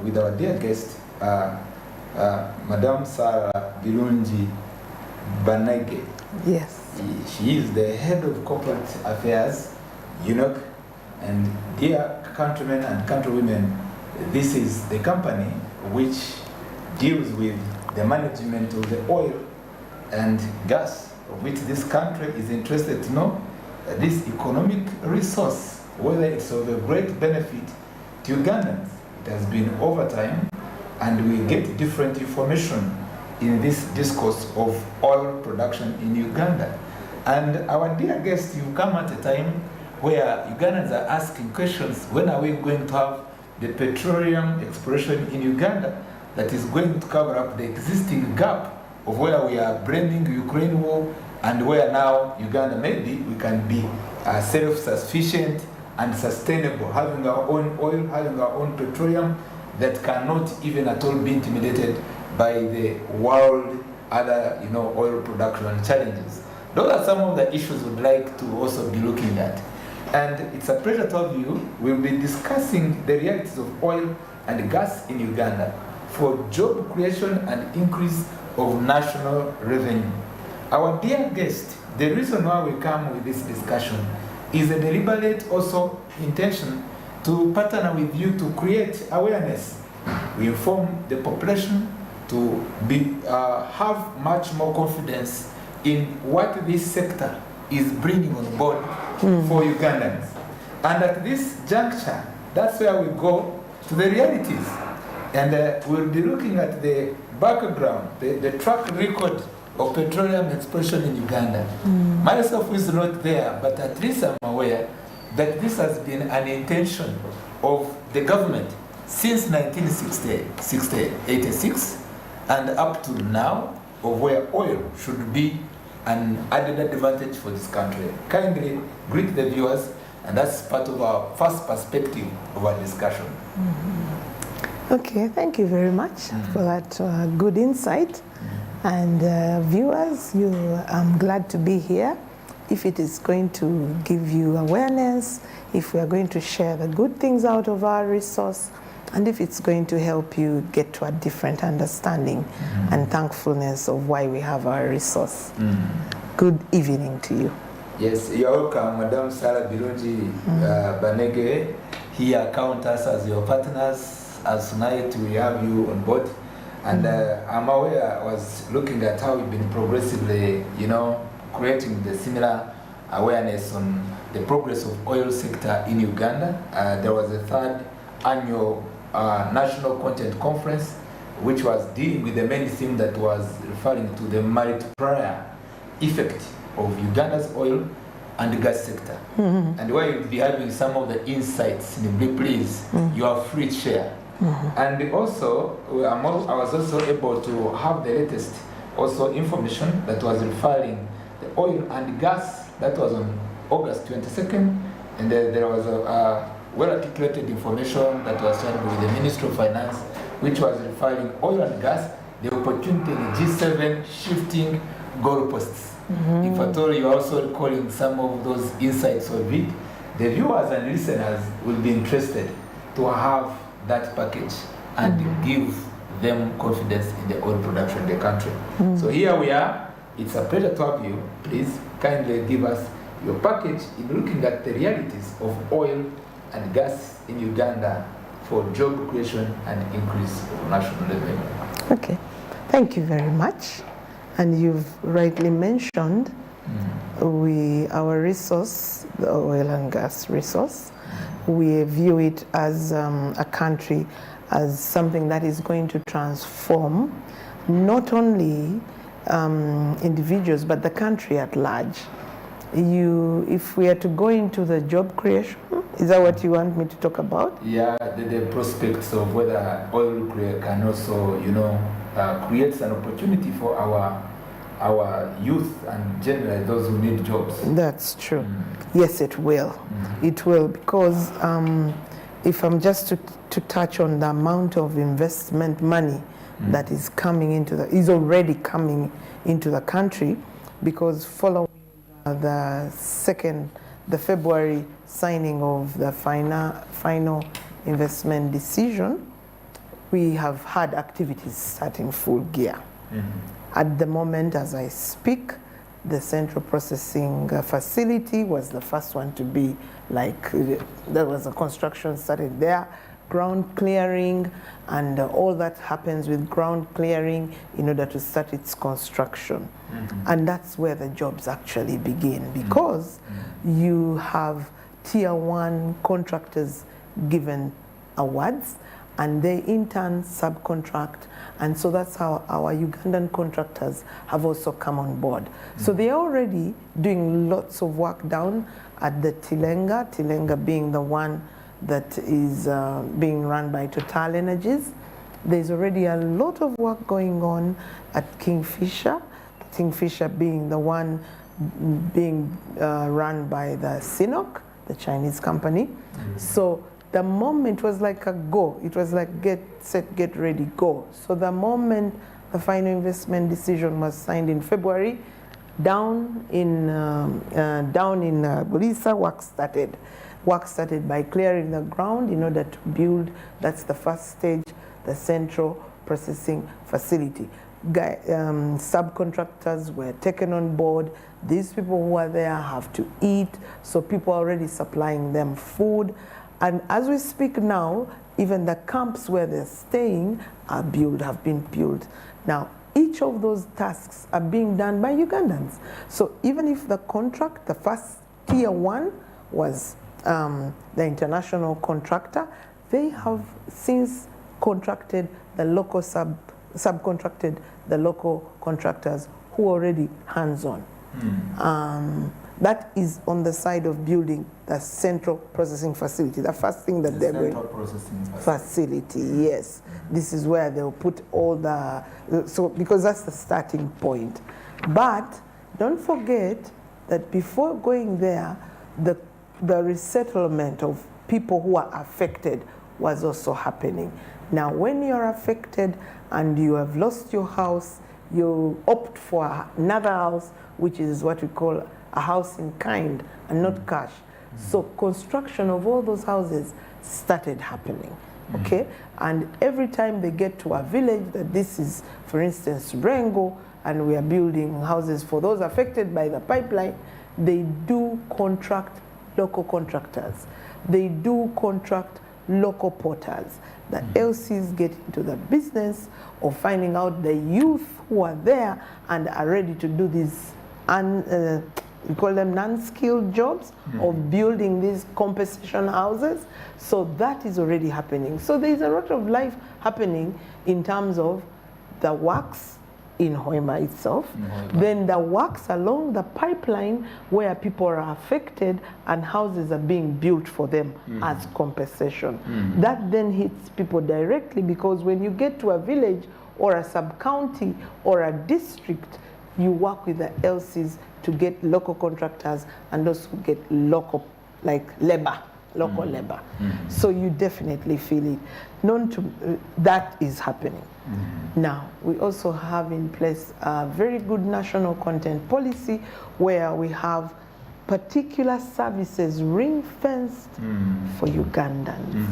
with our dear guest, Madame Sarah Birungi Banege. Yes. She is the head of corporate affairs, UNOC, and dear countrymen and countrywomen, this is the company which deals with the management of the oil and gas, of which this country is interested to know this economic resource, whether it's of a great benefit to Ugandans. It has been over time, and we get different information in this discourse of oil production in Uganda. And our dear guest, you come at a time where Ugandans are asking questions, when are we going to have the petroleum exploration in Uganda that is going to cover up the existing gap of where we are blaming Ukraine war and where now Uganda maybe we can be self-sufficient and sustainable, having our own oil, having our own petroleum that cannot even at all be intimidated by the world other oil production challenges. Those are some of the issues we'd like to also be looking at. And it's a pleasure to have you. We'll be discussing the realities of oil and gas in Uganda for job creation and increase of national revenue. Our dear guest, the reason why we come with this discussion is a deliberate also intention to partner with you to create awareness. We inform the population to have much more confidence in what this sector is bringing on board for Ugandans. And at this juncture, that's where we go to the realities. And we'll be looking at the background, the track record of petroleum exploration in Uganda. Myself is not there, but at least I'm aware that this has been an intention of the government since 1986 and up to now, of where oil should be an added advantage for this country. Kindly greet the viewers, and that's part of our first perspective of our discussion. Okay, thank you very much for that good insight. And viewers, I'm glad to be here. If it is going to give you awareness, if we are going to share the good things out of our resource, and if it's going to help you get to a different understanding and thankfulness of why we have our resource. Good evening to you. Yes, you're welcome, Madame Sarah Birungi Banege. Here, count us as your partners. As tonight we have you on board. And I'm aware, I was looking at how we've been progressively, creating the similar awareness on the progress of oil sector in Uganda. There was a third annual National Content Conference, which was dealing with the main theme that was referring to the multiplier effect of Uganda's oil and gas sector. And where you'll be having some of the insights, please, you are free to share. And also, I was also able to have the latest also information that was referring the oil and gas. That was on August 22nd, and there was a well-articulated information that was shared with the Ministry of Finance, which was referring oil and gas, the opportunity in the G7 shifting goalposts. If at all you're also recalling some of those insights of it, the viewers and listeners will be interested to have that package and give them confidence in the oil production in the country. So here we are. It's a pleasure to have you. Please kindly give us your package in looking at the realities of oil and gas in Uganda for job creation and increase of national revenue. Okay, thank you very much. And you've rightly mentioned our resource, the oil and gas resource, we view it as a country as something that is going to transform not only individuals but the country at large. If we are to go into the job creation, is that what you want me to talk about? Yeah, the prospects of whether oil can also, creates an opportunity for our youth and generally those who need jobs. That's true. Yes, it will. It will, because if I'm just to touch on the amount of investment money that is already coming into the country, because following the February signing of the final investment decision, we have had activities starting full gear. At the moment, as I speak, the central processing facility was the first one to be like, there was a construction started there, ground clearing, and all that happens with ground clearing in order to start its construction. And that's where the jobs actually begin, because you have tier 1 contractors given awards, and they in turn subcontract, and so that's how our Ugandan contractors have also come on board. So they're already doing lots of work down at the Tilenga being the one that is being run by Total Energies. There's already a lot of work going on at Kingfisher being the one being run by the CNOOC, the Chinese company. So the moment was like a go. It was like get set, get ready, go. So the moment the final investment decision was signed in February, down in Bulisa, work started. Work started by clearing the ground in order to build, that's the first stage, the central processing facility. Subcontractors were taken on board. These people who are there have to eat, so people are already supplying them food. And as we speak now, even the camps where they're staying have been built. Now, each of those tasks are being done by Ugandans. So even if the contract, the first tier 1 was the international contractor, they have since contracted the local subcontracted the local contractors who are already hands-on. That is on the side of building the central processing facility. The first thing that they're going facility, yes. This is where they'll put all the, so because that's the starting point. But don't forget that before going there, the resettlement of people who are affected was also happening. Now, when you're affected and you have lost your house, you opt for another house, which is what we call a house in kind and not cash. So construction of all those houses started happening, okay? And every time they get to a village, that this is, for instance, Rengo, and we are building houses for those affected by the pipeline, they do contract local contractors. They do contract local porters. The LCs get into the business of finding out the youth who are there and are ready to do these, we call them non-skilled jobs of building these compensation houses. So that is already happening. So there is a lot of life happening in terms of the works in Hoima itself, then the works along the pipeline where people are affected and houses are being built for them as compensation. That then hits people directly, because when you get to a village or a sub-county or a district, you work with the LCs to get local contractors and also get local, like labor, local labor. So you definitely feel it. That is happening. Now, we also have in place a very good national content policy where we have particular services ring-fenced for Ugandans.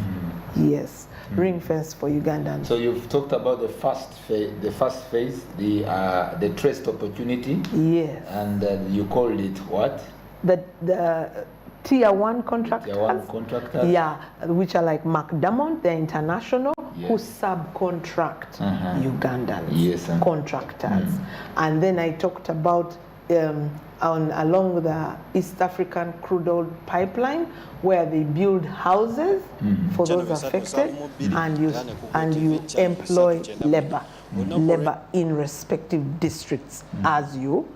Yes, ring-fenced for Ugandans. So you've talked about the first phase, the traced opportunity. Yes. And you called it what? The tier 1 contractors. Tier 1 contractors. Yeah, which are like McDermott, they're international, who subcontract Ugandans, contractors. And then I talked about along the East African crude oil pipeline, where they build houses for those affected, and you employ labor in respective districts as you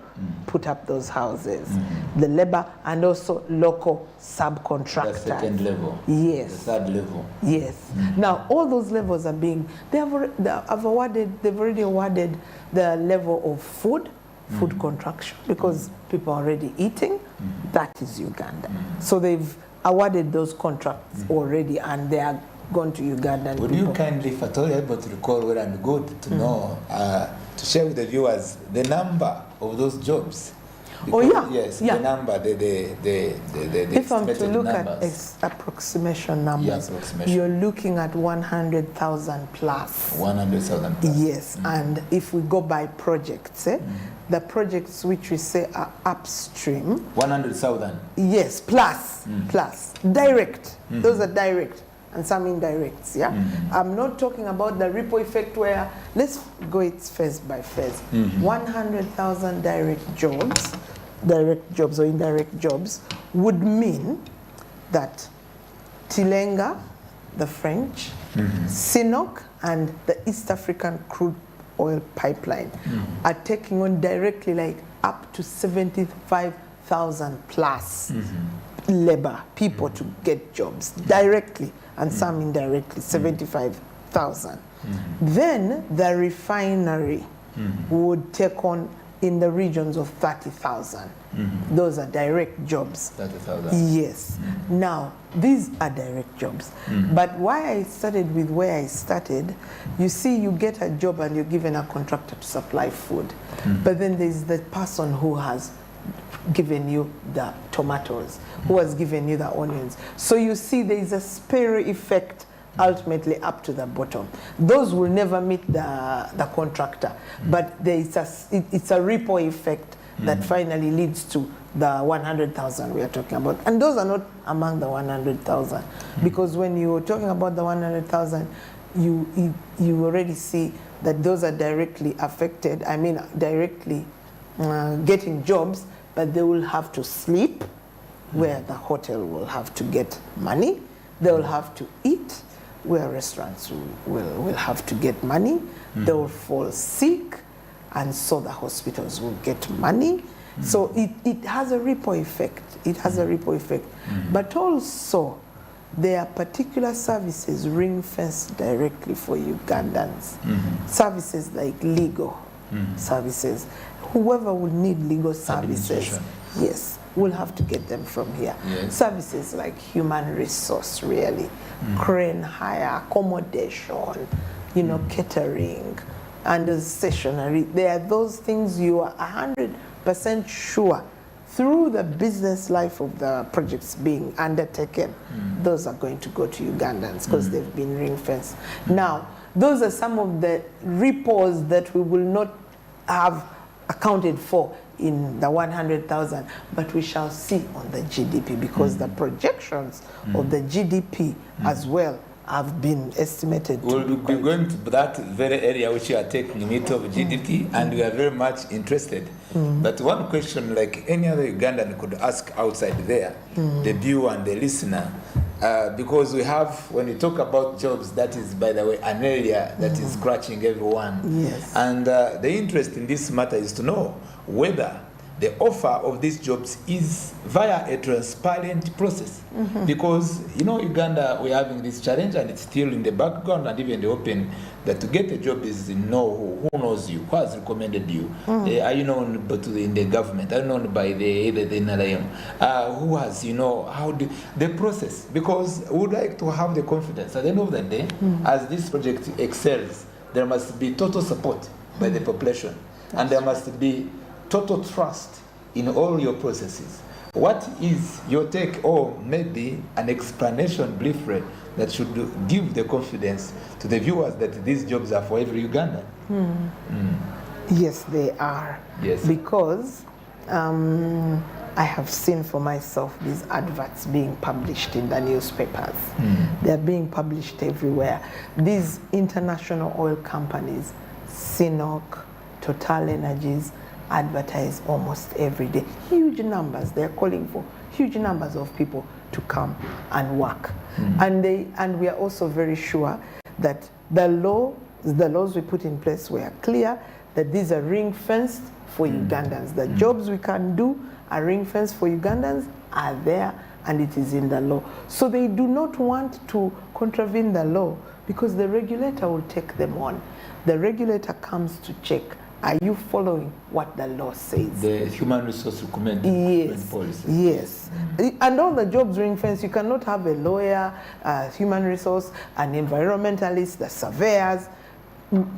put up those houses. The labor and also local subcontractors. The second level. Yes. The third level. Yes. Now all those levels are being, they've already awarded the level of food contraction, because people are already eating. That is Uganda. So they've awarded those contracts already, and they are gone to Uganda. Would you kindly, if at all able to recall well and good to know, to share with the viewers the number of those jobs? Oh, yeah. Yes, yeah. the number, the If I'm to estimated look numbers. at approximation numbers, approximation. you're looking at 100,000 plus. 100,000 plus. Yes, and if we go by projects, the projects which we say are upstream, 100,000. yes, plus, direct. Those are direct and some indirects, yeah? I'm not talking about the ripple effect where, let's go it phase by phase. 100,000 direct jobs or indirect jobs would mean that Tilenga, the French, CNOOC, and the East African crude oil pipeline are taking on directly like up to 75,000 plus labor, people to get jobs directly and some indirectly, 75,000. Then the refinery would take on in the regions of 30,000. Those are direct jobs. 30,000. Yes. Now, these are direct jobs. But why I started with where I started, you see, you get a job and you're given a contractor to supply food. But then there's the person who has given you the tomatoes, who has given you the onions. So you see there is a spiral effect ultimately up to the bottom. Those will never meet the contractor, but there is it's a ripple effect that finally leads to the 100,000 we are talking about. And those are not among the 100,000, because when you're talking about the 100,000, you already see that those are directly affected, I mean directly getting jobs, but they will have to sleep, where the hotel will have to get money, they will have to eat, where restaurants will have to get money, they will fall sick, and so the hospitals will get money. So it has a ripple effect. It has a ripple effect. But also, there are particular services ring-fenced directly for Ugandans. Services like legal services. Whoever would need legal services, yes, will have to get them from here. Yes. Services like human resource, really, crane hire, accommodation, you know, catering, and stationery. There are those things you are 100% sure through the business life of the projects being undertaken, those are going to go to Ugandans because they've been ring-fenced. Now, those are some of the ripples that we will not have accounted for in the 100,000, but we shall see on the GDP, because the projections of the GDP as well have been estimated. We'll be going to that very area which you are taking me to of GDP, and we are very much interested. But one question, like any other Ugandan could ask outside there, the viewer and the listener, because we have, when we talk about jobs, that is, by the way, an area that is scratching everyone. Yes. And the interest in this matter is to know whether the offer of these jobs is via a transparent process. Because, you know, Uganda, we're having this challenge, and it's still in the background and even the open, that to get a job is know who knows you, who has recommended you. Are you known in the government? Are you known by either the NRM? Who has, you know, how the process? Because we would like to have the confidence at the end of the day, as this project excels, there must be total support by the population. And there must be total trust in all your processes. What is your take, or maybe an explanation briefly that should give the confidence to the viewers that these jobs are for every Ugandan? Yes, they are. Yes. Because I have seen for myself these adverts being published in the newspapers. They're being published everywhere. These international oil companies, CNOOC, Total Energies, advertise almost every day. Huge numbers. They're calling for huge numbers of people to come and work. And we are also very sure that the laws we put in place were clear, that these are ring-fenced for Ugandans. The jobs we can do are ring-fenced for Ugandans, are there, and it is in the law. So they do not want to contravene the law, because the regulator will take them on. The regulator comes to check, are you following what the law says? The human resource yes, policy. Yes. And all the jobs ring fence, you cannot have a lawyer, a human resource, an environmentalist, the surveyors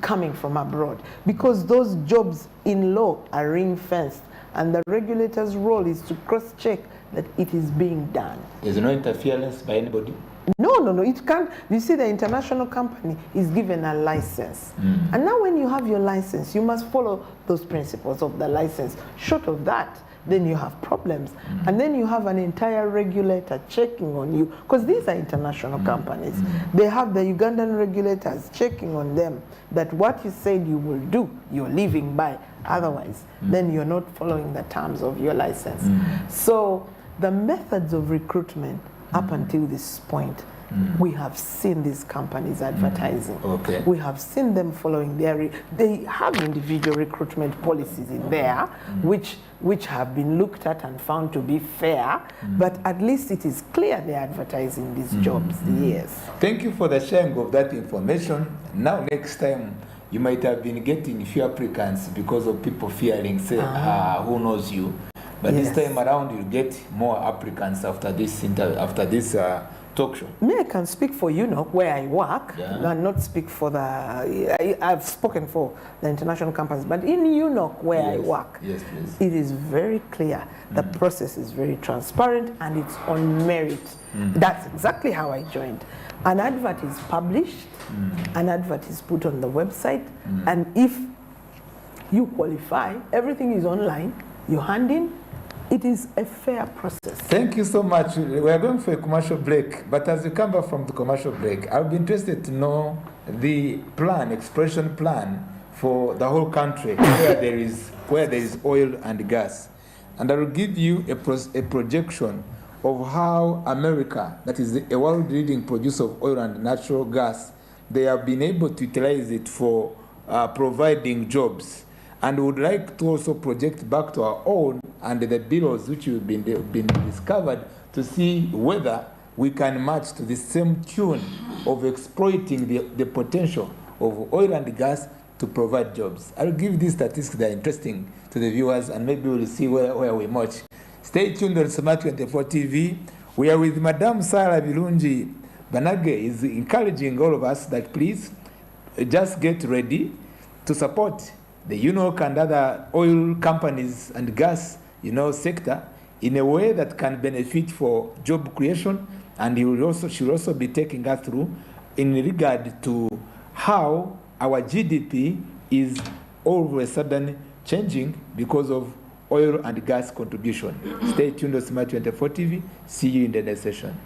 coming from abroad, because those jobs in law are ring fenced and the regulator's role is to cross-check that it is being done. There's no interference by anybody? No, it can't. You see, the international company is given a license. And now when you have your license, you must follow those principles of the license. Short of that, then you have problems. And then you have an entire regulator checking on you, because these are international companies. They have the Ugandan regulators checking on them that what you said you will do, you're living by. Otherwise, then you're not following the terms of your license. So the methods of recruitment up until this point, we have seen these companies advertising. Okay. We have seen them following they have individual recruitment policies in there, which have been looked at and found to be fair, but at least it is clear they're advertising these jobs. Yes. Thank you for the sharing of that information. Now, next time, you might have been getting few applicants because of people fearing, say, who knows you. But Yes. this time around, you'll get more applicants after this talk show. Me, I can speak for UNOC where I work, and not speak for I've spoken for the international companies, but in UNOC where I work, yes, please. it is very clear. The process is very transparent and it's on merit. That's exactly how I joined. An advert is published, an advert is put on the website, and if you qualify, everything is online, you hand in. It is a fair process. Thank you so much. We are going for a commercial break, but as we come back from the commercial break, I'll be interested to know the exploration plan for the whole country where there is oil and gas. And I will give you a projection of how America, that is a world-leading producer of oil and natural gas, they have been able to utilize it for providing jobs. And we would like to also project back to our own and the billows which have been discovered to see whether we can match to the same tune of exploiting the potential of oil and gas to provide jobs. I'll give these statistics that are interesting to the viewers, and maybe we'll see where we match. Stay tuned on Smart 24 TV. We are with Madame Sarah Birungi Banage is encouraging all of us that please just get ready to support the UNOC and other oil companies and gas, sector in a way that can benefit for job creation, and she'll also be taking us through in regard to how our GDP is all of a sudden changing because of oil and gas contribution. Stay tuned to Smart 24 TV. See you in the next session.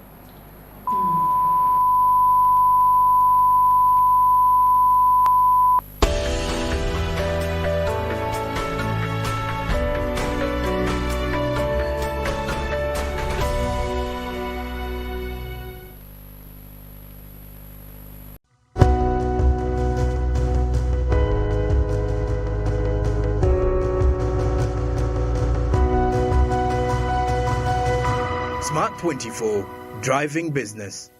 Smart 24, driving business.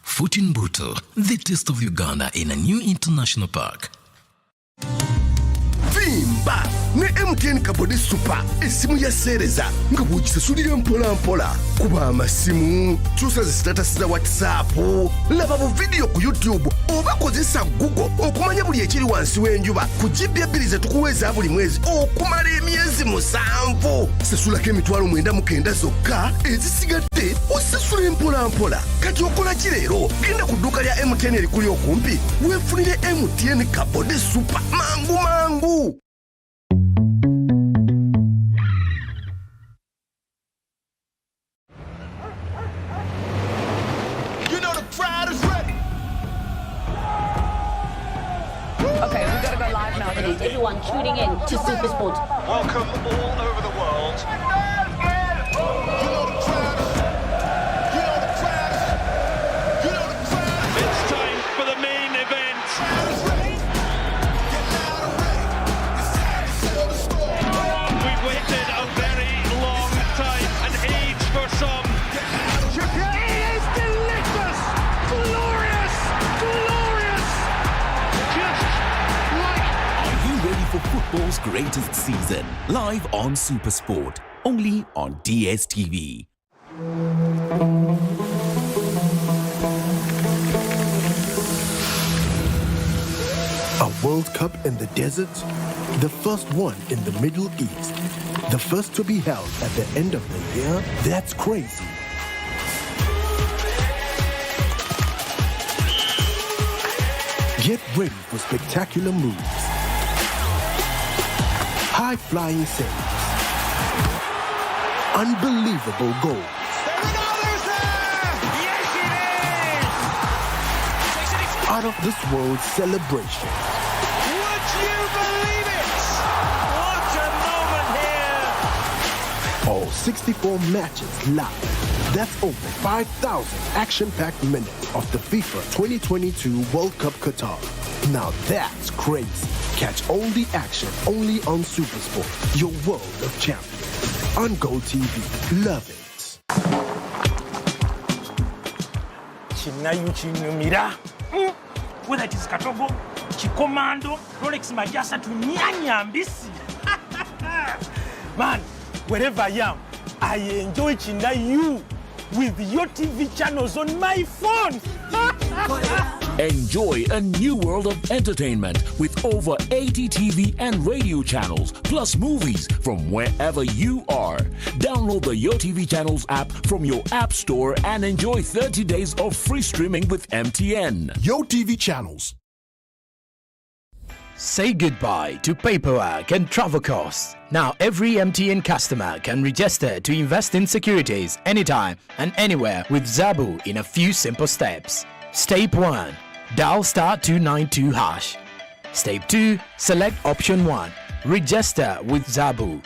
Futinbuto, the taste of Uganda in a new international park. Vimba ne MTN Kabode Super esimu ya sereza nga bw'ogisasulira mpola mpola kuba amasimu kyusa zi status za WhatsApp laba bu video ku YouTube oba kozesa Google okumanya buli ekiri wansi w'enjuba ku GB 2 ze tukuweza buli mwezi okumala emyezi 7 sasulako emitwalo 99 zokka ezisigadde osasula mpola mpola kati okola ki leero genda ku dduuka lya MTN erikuli okumpi weefunire MTN Kabode Super mangu Okay, we gotta go live now. appreciate everyone tuning in to SuperSport. Welcome all over the world. It's time for the main event. We've waited a very long time, an age for some. It is delicious, glorious, glorious. Just like. Are you ready for football's greatest season? Live on SuperSport, only on DSTV. A World Cup in the desert? The first one in the Middle East. The first to be held at the end of the year? That's crazy. Get ready for spectacular moves, high-flying saves, unbelievable goals. Out of this world celebration. Would you believe it? What a moment here! All 64 matches live. That's over 5,000 action-packed minutes of the FIFA 2022 World Cup Qatar. Now that's crazy. Catch all the action only on SuperSport, your world of champions. On Go TV. Love it. Chinayuchinumira. Whether it is Katogo, Chikomando, Rolex Majasa to Nyanyambisi. Man, wherever I am, I enjoy Chinayu with your TV channels on my phone. Enjoy a new world of entertainment with over 80 TV and radio channels, plus movies from wherever you are. Download the YoTV Channels app from your app store and enjoy 30 days of free streaming with MTN. YoTV Channels. Say goodbye to paperwork and travel costs. Now every MTN customer can register to invest in securities anytime and anywhere with Zabu in a few simple steps. Step 1. Dial *292#. Step 2. Select option 1. Register with Zabu.